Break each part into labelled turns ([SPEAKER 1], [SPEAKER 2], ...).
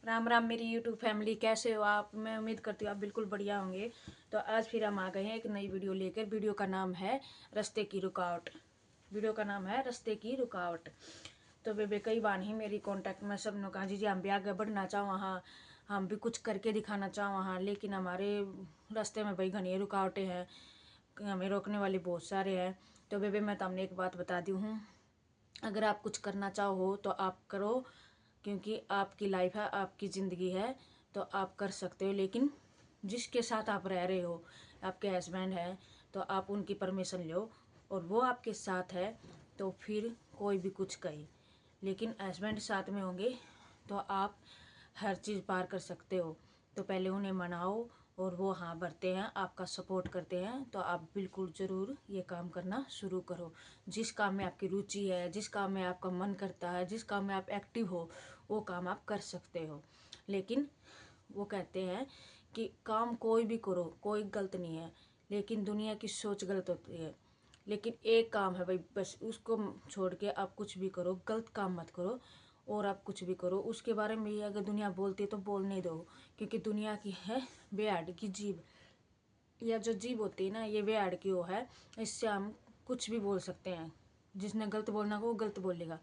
[SPEAKER 1] राम राम मेरी YouTube family, कैसे हो आप। मैं उम्मीद करती हूँ आप बिल्कुल बढ़िया होंगे। तो आज फिर हम आ गए हैं एक नई वीडियो लेकर। वीडियो का नाम है रास्ते की रुकावट। वीडियो का नाम है रास्ते की रुकावट। तो बेबे कई बार ही मेरी कांटेक्ट में सब ने कहा जी हम भी आगे बढ़ना चाहो वहाँ, हम भी कुछ करके दिखाना चाहो वहाँ, लेकिन हमारे रास्ते में भाई घनी रुकावटें हैं, हमें रोकने वाले बहुत सारे हैं। तो बेबे मैं तुमने एक बात बता दी हूँ, अगर आप कुछ करना चाहो तो आप करो, क्योंकि आपकी लाइफ है, आपकी ज़िंदगी है, तो आप कर सकते हो। लेकिन जिसके साथ आप रह रहे हो, आपके हस्बैंड हैं, तो आप उनकी परमिशन लो, और वो आपके साथ है तो फिर कोई भी कुछ कहे। लेकिन हस्बैंड साथ में होंगे तो आप हर चीज़ पार कर सकते हो। तो पहले उन्हें मनाओ, और वो हाँ भरते हैं, आपका सपोर्ट करते हैं, तो आप बिल्कुल ज़रूर ये काम करना शुरू करो। जिस काम में आपकी रुचि है, जिस काम में आपका मन करता है, जिस काम में आप एक्टिव हो, वो काम आप कर सकते हो। लेकिन वो कहते हैं कि काम कोई भी करो, कोई गलत नहीं है, लेकिन दुनिया की सोच गलत होती है। लेकिन एक काम है भाई, बस उसको छोड़ के आप कुछ भी करो, गलत काम मत करो। और आप कुछ भी करो, उसके बारे में ही अगर दुनिया बोलती है तो बोलने दो, क्योंकि दुनिया की है बेहाड़ की जीभ। या जो जीभ होती है ना, ये बेहाड़ की वो है, इससे हम कुछ भी बोल सकते हैं। जिसने गलत बोलना हो वो गलत बोलेगा,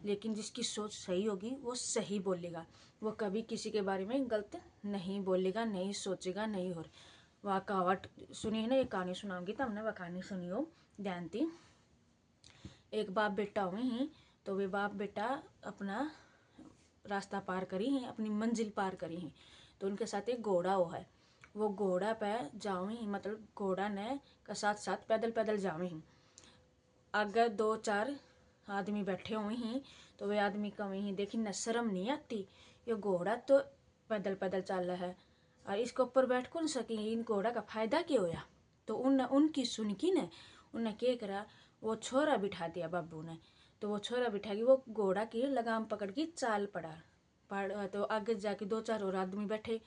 [SPEAKER 1] लेकिन जिसकी सोच सही होगी वो सही बोलेगा। वो कभी किसी के बारे में गलत नहीं बोलेगा, नहीं सोचेगा, नहीं। और वह कहावत सुनी है ना, एक कहानी सुनाऊंगी तो हमने वह कहानी सुनी हो ध्यान थी। एक बाप बेटा हुए हैं, तो वे बाप बेटा अपना रास्ता पार करी हैं, अपनी मंजिल पार करी हैं। तो उनके साथ एक घोड़ा हो है, वो घोड़ा पे जावे ही, मतलब घोड़ा ने का साथ साथ पैदल पैदल जावे ही। अगर दो चार आदमी बैठे हुए हैं, तो वे आदमी कहे हैं देखी न शर्म नहीं आती, ये घोड़ा तो पैदल पैदल चल रहा है और इसके ऊपर बैठ कौन सके, इन घोड़ा का फायदा क्या होया। तो उनकी सुन की ने उन्हें क्या करा, वो छोरा बिठा दिया बाबू ने। तो वो छोरा बिठा के वो घोड़ा की लगाम पकड़ के चाल पड़ा। तो आगे जाके दो चार और आदमी बैठे,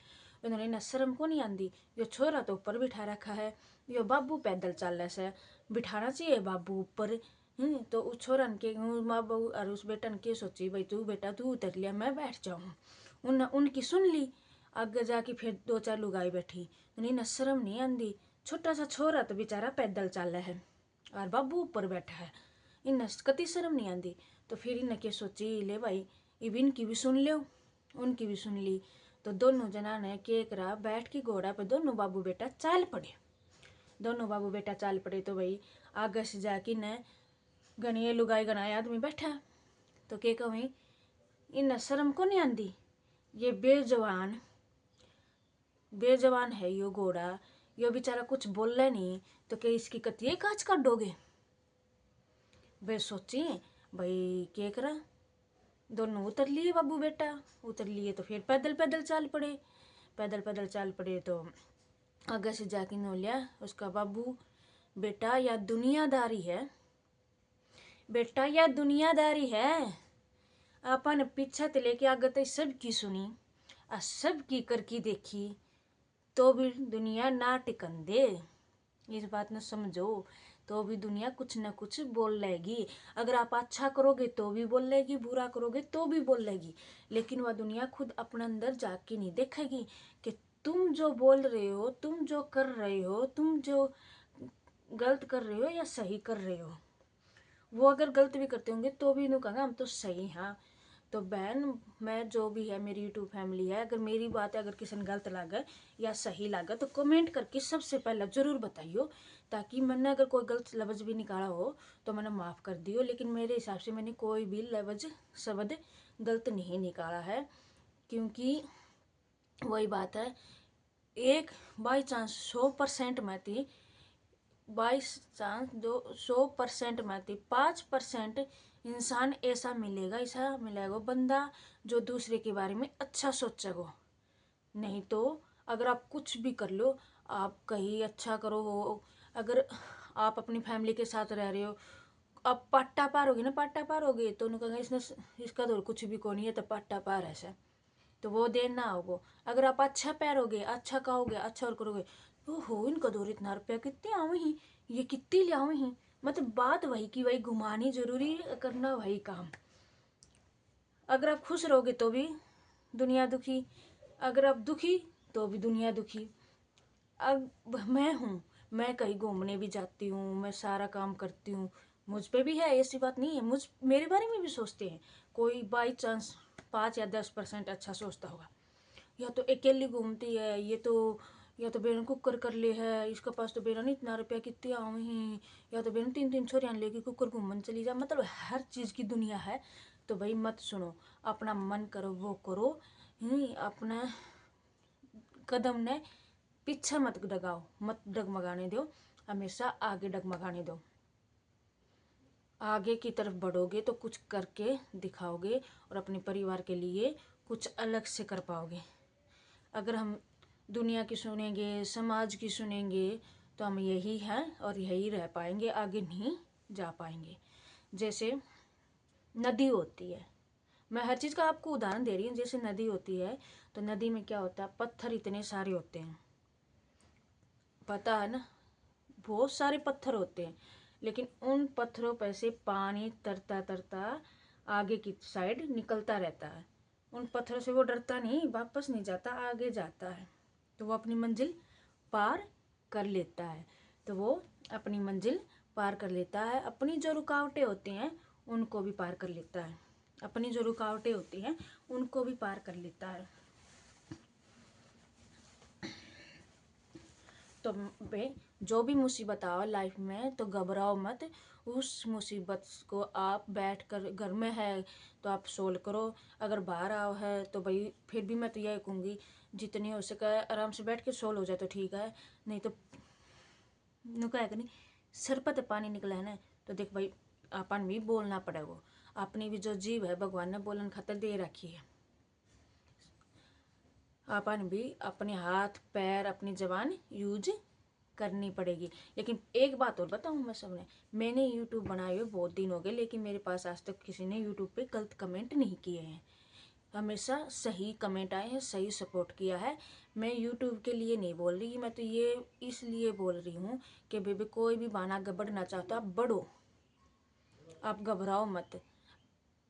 [SPEAKER 1] उन्होंने ना शर्म को नहीं आंदी, यो छोरा तो ऊपर बिठा रखा है, यो बाबू पैदल चल रहा से, बिठाना चाहिए बाबू ऊपर। तो उस छोरन के माँ बहू और उस बेटन के सोची भाई तू बेटा तू उतर लिया, मैं बैठ जाऊँ। उनकी सुन ली। आगे जाके फिर दो चार लुगाई बैठी, उन्हें न शर्म नहीं आंदी, छोटा सा छोरा तो बेचारा पैदल चल रहा है और बाबू ऊपर बैठा है, इन कति शर्म नहीं आंदी। तो फिर इन्हें के सोची ले भाई इब इनकी भी सुन लो, उनकी भी सुन ली। तो दोनों जना ने के करा, बैठ के घोड़ा पे दोनों बाबू बेटा चाल पड़े। दोनों बाबू बेटा चाल पड़े, तो भाई आगे से जाके न गनिए लुगाई गनाए आदमी बैठा। तो के कहें इन शर्म को नहीं आंदी, ये बेजवान है यो घोड़ा, यो बेचारा कुछ बोल रहा नहीं, तो क्या इसकी कतिये काच काटोगे। वे सोची भाई के करा, दोनों उतर लिए बाबू बेटा, उतर लिए तो फिर पैदल पैदल चाल पड़े। पैदल पैदल चाल पड़े तो आगे से जाके नो लिया उसका बाबू, बेटा या दुनियादारी है, बेटा या दुनियादारी है। अपन पीछा ते लेके आगे तक सबकी सुनी और सबकी करकी देखी, तो भी दुनिया ना टिकन दे। इस बात ने समझो, तो भी दुनिया कुछ न कुछ बोल लेगी। अगर आप अच्छा करोगे तो भी बोल लेगी, बुरा करोगे तो भी बोल लेगी, लेकिन वह दुनिया खुद अपने अंदर जाके नहीं देखेगी कि तुम जो बोल रहे हो, तुम जो कर रहे हो, तुम जो गलत कर रहे हो या सही कर रहे हो। वो अगर गलत भी करते होंगे तो भी इन्हों कहा हम तो सही। हाँ तो बहन, मैं जो भी है मेरी यूट्यूब फैमिली है, अगर मेरी बात अगर किसी ने गलत लगा या सही लगा तो कमेंट करके सबसे पहले ज़रूर बताइयो, ताकि मैंने अगर कोई गलत लफ्ज़ भी निकाला हो तो मैंने माफ़ कर दियो। लेकिन मेरे हिसाब से मैंने कोई भी लफ्ज़ शब्द गलत नहीं निकाला है, क्योंकि वही बात है, एक बाई चांस 100% में थी, 22 जो 100% में थी 5% इंसान ऐसा मिलेगा, ऐसा मिलेगा बंदा जो दूसरे के बारे में अच्छा सोचेगा। नहीं तो अगर आप कुछ भी कर लो, आप कहीं अच्छा करो हो, अगर आप अपनी फैमिली के साथ रह रहे हो, आप पट्टा पार होगी ना, पट्टा पार हो गए तो उन्होंने कहा इसने इसका तो कुछ भी को नहीं है, तो पट्टा पार ऐसा, तो वो देर ना होगो। अगर आप अच्छा पैरोगे, अच्छा कहोगे, अच्छा और करोगे, तो हो इनका दौर इतना रुपया कितने आवे ही, ये कितनी ले आवे ही, मतलब बात वही की वही घुमानी जरूरी, करना वही काम। अगर आप खुश रहोगे तो भी दुनिया दुखी, अगर आप दुखी तो भी दुनिया दुखी। अब मैं हूँ, मैं कहीं घूमने भी जाती हूँ, मैं सारा काम करती हूँ, मुझ पे भी है, ऐसी बात नहीं है, मेरे बारे में भी सोचते हैं। कोई बाई चांस 5 या 10% अच्छा सोचता होगा, या तो अकेली घूमती है, ये तो या तो बेरन कुकर कर ले है, इसके पास तो बेरन इतना रुपया कितने आऊ ही, या तो बेरन 3 3 छोरियां लेके कुकर घूमन चली जा। मतलब हर चीज़ की दुनिया है। तो भाई मत सुनो, अपना मन करो वो करो ही, अपना कदम ने पीछे मत डगाओ, मत डगमगाने दो, हमेशा आगे डगमगाने दो। आगे की तरफ बढ़ोगे तो कुछ करके दिखाओगे और अपने परिवार के लिए कुछ अलग से कर पाओगे। अगर हम दुनिया की सुनेंगे, समाज की सुनेंगे, तो हम यही हैं और यही रह पाएंगे, आगे नहीं जा पाएंगे। जैसे नदी होती है, मैं हर चीज़ का आपको उदाहरण दे रही हूँ। जैसे नदी होती है, तो नदी में क्या होता है, पत्थर इतने सारे होते हैं, पता है ना, बहुत सारे पत्थर होते हैं, लेकिन उन पत्थरों पर से पानी तरता तरता आगे की साइड निकलता रहता है। उन पत्थरों से वो डरता नहीं, वापस नहीं जाता, आगे जाता है, तो वो अपनी मंजिल पार कर लेता है। तो वो अपनी मंजिल पार कर लेता है, अपनी जो रुकावटें होती हैं उनको भी पार कर लेता है, अपनी जो रुकावटें होती हैं उनको भी पार कर लेता है। तो बे जो भी मुसीबत आओ लाइफ में, तो घबराओ मत। उस मुसीबत को आप बैठ कर, घर में है तो आप सोल्व करो, अगर बाहर आओ है तो भाई फिर भी मैं तो यही कहूँगी, जितनी हो सके आराम से बैठ के सोल्व हो जाए तो ठीक है। नहीं तो नुका है कि नहीं, सर पर पानी निकला है ना, तो देख भाई अपन भी बोलना पड़ेगा। अपनी भी जो जीव है भगवान ने बोलन खातर दे रखी है, अपन भी अपने हाथ पैर अपनी जबान यूज करनी पड़ेगी। लेकिन एक बात और बताऊँ मैं सबने, मैंने यूट्यूब बनाए हुए बहुत दिन हो गए, लेकिन मेरे पास आज तक किसी ने यूट्यूब पे गलत कमेंट नहीं किए हैं। हमेशा सही कमेंट आए हैं, सही सपोर्ट किया है। मैं यूट्यूब के लिए नहीं बोल रही, मैं तो ये इसलिए बोल रही हूँ कि बेबी कोई भी बहाना अगर बढ़ना चाहता बढ़ो, आप घबराओ मत।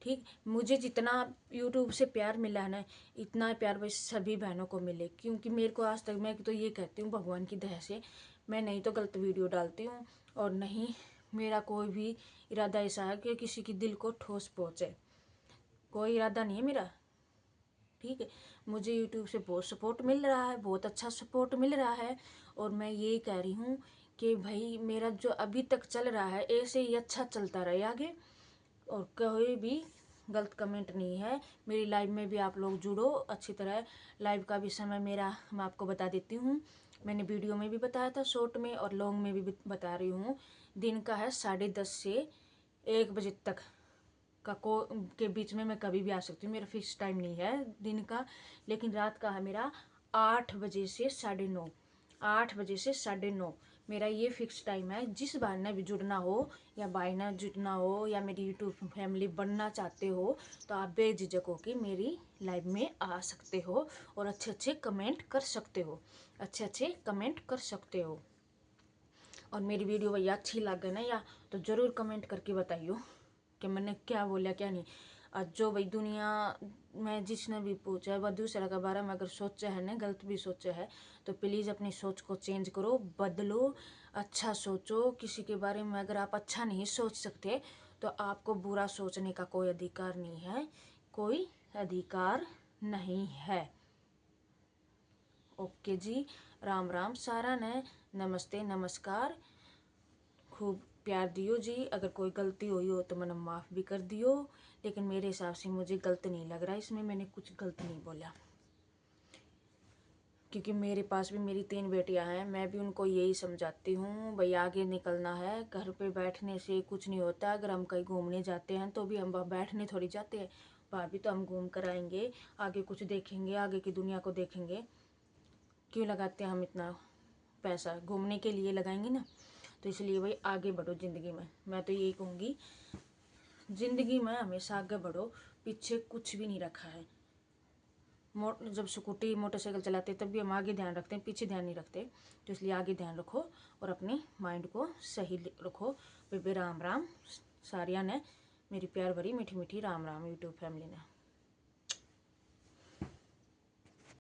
[SPEAKER 1] ठीक, मुझे जितना यूट्यूब से प्यार मिला है ना, इतना प्यार बस सभी बहनों को मिले, क्योंकि मेरे को आज तक, मैं तो ये कहती हूँ भगवान की दया से, मैं नहीं तो गलत वीडियो डालती हूँ, और नहीं मेरा कोई भी इरादा ऐसा है कि किसी की दिल को ठोस पहुँचे, कोई इरादा नहीं है मेरा। ठीक है, मुझे यूट्यूब से बहुत सपोर्ट मिल रहा है, बहुत अच्छा सपोर्ट मिल रहा है, और मैं ये कह रही हूँ कि भाई मेरा जो अभी तक चल रहा है ऐसे ही अच्छा चलता रहे आगे, और कोई भी गलत कमेंट नहीं है। मेरी लाइव में भी आप लोग जुड़ो अच्छी तरह। लाइव का भी समय मेरा मैं आपको बता देती हूँ, मैंने वीडियो में भी बताया था, शॉर्ट में और लॉन्ग में भी बता रही हूँ। दिन का है 10:30 से 1 बजे तक का के बीच में मैं कभी भी आ सकती हूँ, मेरा फिक्स टाइम नहीं है दिन का। लेकिन रात का है मेरा 8 बजे से 9:30, 8 बजे से 9:30 मेरा ये फिक्स टाइम है। जिस भाई ने भी जुड़ना हो या भाई ने जुड़ना हो या मेरी यूट्यूब फैमिली बनना चाहते हो, तो आप बेझिझक होकर मेरी लाइव में आ सकते हो और अच्छे अच्छे कमेंट कर सकते हो, अच्छे अच्छे कमेंट कर सकते हो। और मेरी वीडियो भैया अच्छी लगे ना या, तो ज़रूर कमेंट करके बताइयो कि मैंने क्या बोला क्या नहीं। और जो भाई दुनिया में जिसने भी पूछा है वह दूसरा के बारे में अगर सोचा है ना, गलत भी सोचा है, तो प्लीज़ अपनी सोच को चेंज करो, बदलो, अच्छा सोचो। किसी के बारे में अगर आप अच्छा नहीं सोच सकते, तो आपको बुरा सोचने का कोई अधिकार नहीं है, कोई अधिकार नहीं है। ओके जी, राम राम सारा ने, नमस्ते नमस्कार, खूब प्यार दियो जी। अगर कोई गलती हुई हो तो मैंने माफ़ भी कर दियो, लेकिन मेरे हिसाब से मुझे गलत नहीं लग रहा, इसमें मैंने कुछ गलत नहीं बोला, क्योंकि मेरे पास भी मेरी 3 बेटियां हैं, मैं भी उनको यही समझाती हूँ भाई आगे निकलना है, घर पे बैठने से कुछ नहीं होता। अगर हम कहीं घूमने जाते हैं तो भी हम बैठने थोड़ी जाते हैं, वहाँ भी तो हम घूम कर आएंगे, आगे कुछ देखेंगे, आगे की दुनिया को देखेंगे। क्यों लगाते हैं हम इतना पैसा, घूमने के लिए लगाएंगे ना। तो इसलिए भाई आगे बढ़ो ज़िंदगी में, मैं तो यही कहूँगी, ज़िंदगी में हमेशा आगे बढ़ो, पीछे कुछ भी नहीं रखा है। जब स्कूटी मोटरसाइकिल चलाते तब भी हम आगे ध्यान रखते हैं, पीछे ध्यान नहीं रखते। तो इसलिए आगे ध्यान रखो और अपने माइंड को सही रखो। बेबे राम राम सारिया ने, मेरी प्यार भरी मीठी मीठी राम राम यूट्यूब फैमिली ने।